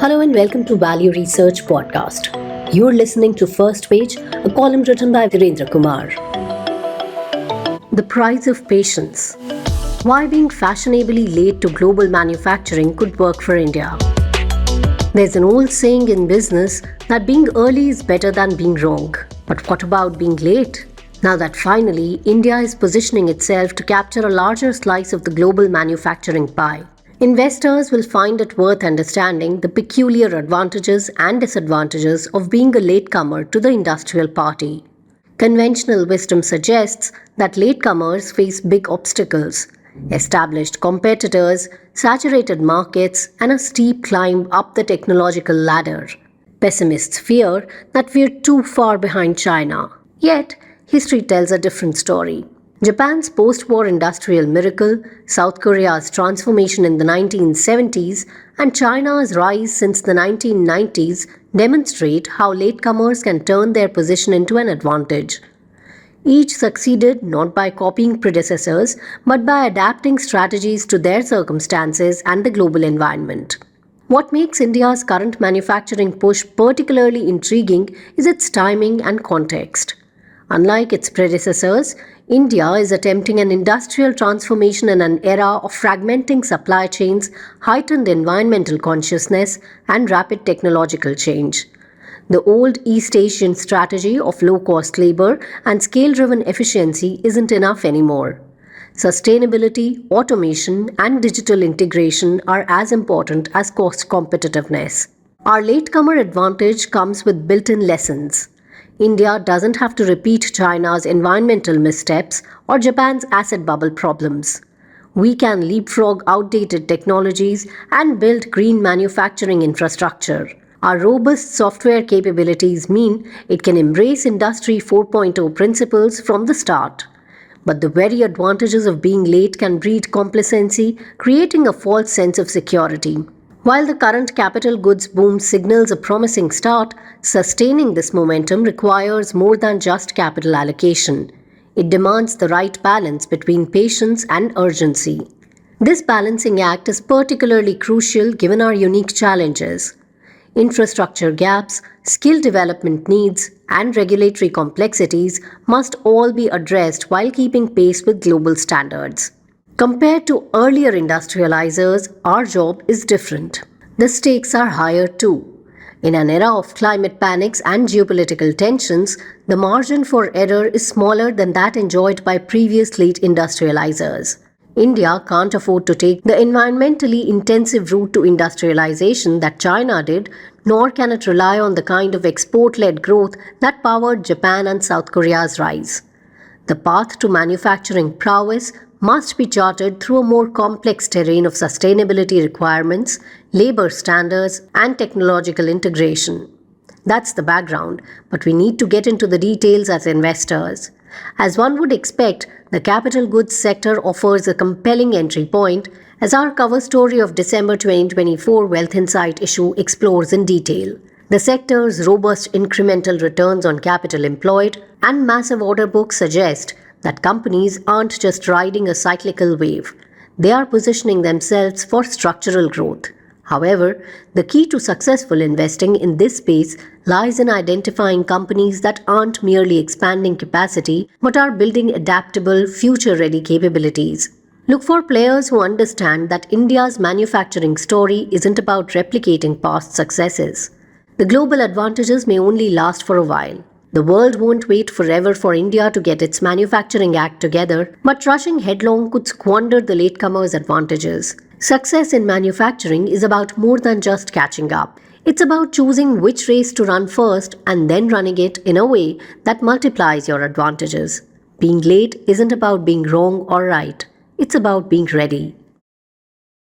Hello and welcome to Value Research Podcast. You're listening to First Page, a column written by Virendra Kumar. The Price of Patience. Why being fashionably late to global manufacturing could work for India. There's an old saying in business that being early is better than being wrong. But what about being late? Now that finally India is positioning itself to capture a larger slice of the global manufacturing pie, investors will find it worth understanding the peculiar advantages and disadvantages of being a latecomer to the industrial party. Conventional wisdom suggests that latecomers face big obstacles: established competitors, saturated markets, and a steep climb up the technological ladder. Pessimists fear that we're too far behind China. Yet, history tells a different story. Japan's post-war industrial miracle, South Korea's transformation in the 1970s, and China's rise since the 1990s demonstrate how latecomers can turn their position into an advantage. Each succeeded not by copying predecessors, but by adapting strategies to their circumstances and the global environment. What makes India's current manufacturing push particularly intriguing is its timing and context. Unlike its predecessors, India is attempting an industrial transformation in an era of fragmenting supply chains, heightened environmental consciousness, and rapid technological change. The old East Asian strategy of low-cost labor and scale-driven efficiency isn't enough anymore. Sustainability, automation, and digital integration are as important as cost competitiveness. Our latecomer advantage comes with built-in lessons. India doesn't have to repeat China's environmental missteps or Japan's asset bubble problems. We can leapfrog outdated technologies and build green manufacturing infrastructure. Our robust software capabilities mean it can embrace Industry 4.0 principles from the start. But the very advantages of being late can breed complacency, creating a false sense of security. While the current capital goods boom signals a promising start, sustaining this momentum requires more than just capital allocation. It demands the right balance between patience and urgency. This balancing act is particularly crucial given our unique challenges. Infrastructure gaps, skill development needs, and regulatory complexities must all be addressed while keeping pace with global standards. Compared to earlier industrializers, our job is different. The stakes are higher too. In an era of climate panics and geopolitical tensions, the margin for error is smaller than that enjoyed by previous late industrializers. India can't afford to take the environmentally intensive route to industrialization that China did, nor can it rely on the kind of export-led growth that powered Japan and South Korea's rise. The path to manufacturing prowess must be charted through a more complex terrain of sustainability requirements, labor standards, and technological integration. That's the background, but we need to get into the details as investors. As one would expect, the capital goods sector offers a compelling entry point, as our cover story of December 2024 Wealth Insight issue explores in detail. The sector's robust incremental returns on capital employed and massive order books suggest that companies aren't just riding a cyclical wave. They are positioning themselves for structural growth. However, the key to successful investing in this space lies in identifying companies that aren't merely expanding capacity but are building adaptable, future-ready capabilities. Look for players who understand that India's manufacturing story isn't about replicating past successes. The global advantages may only last for a while. The world won't wait forever for India to get its manufacturing act together, but rushing headlong could squander the latecomers' advantages. Success in manufacturing is about more than just catching up. It's about choosing which race to run first and then running it in a way that multiplies your advantages. Being late isn't about being wrong or right. It's about being ready.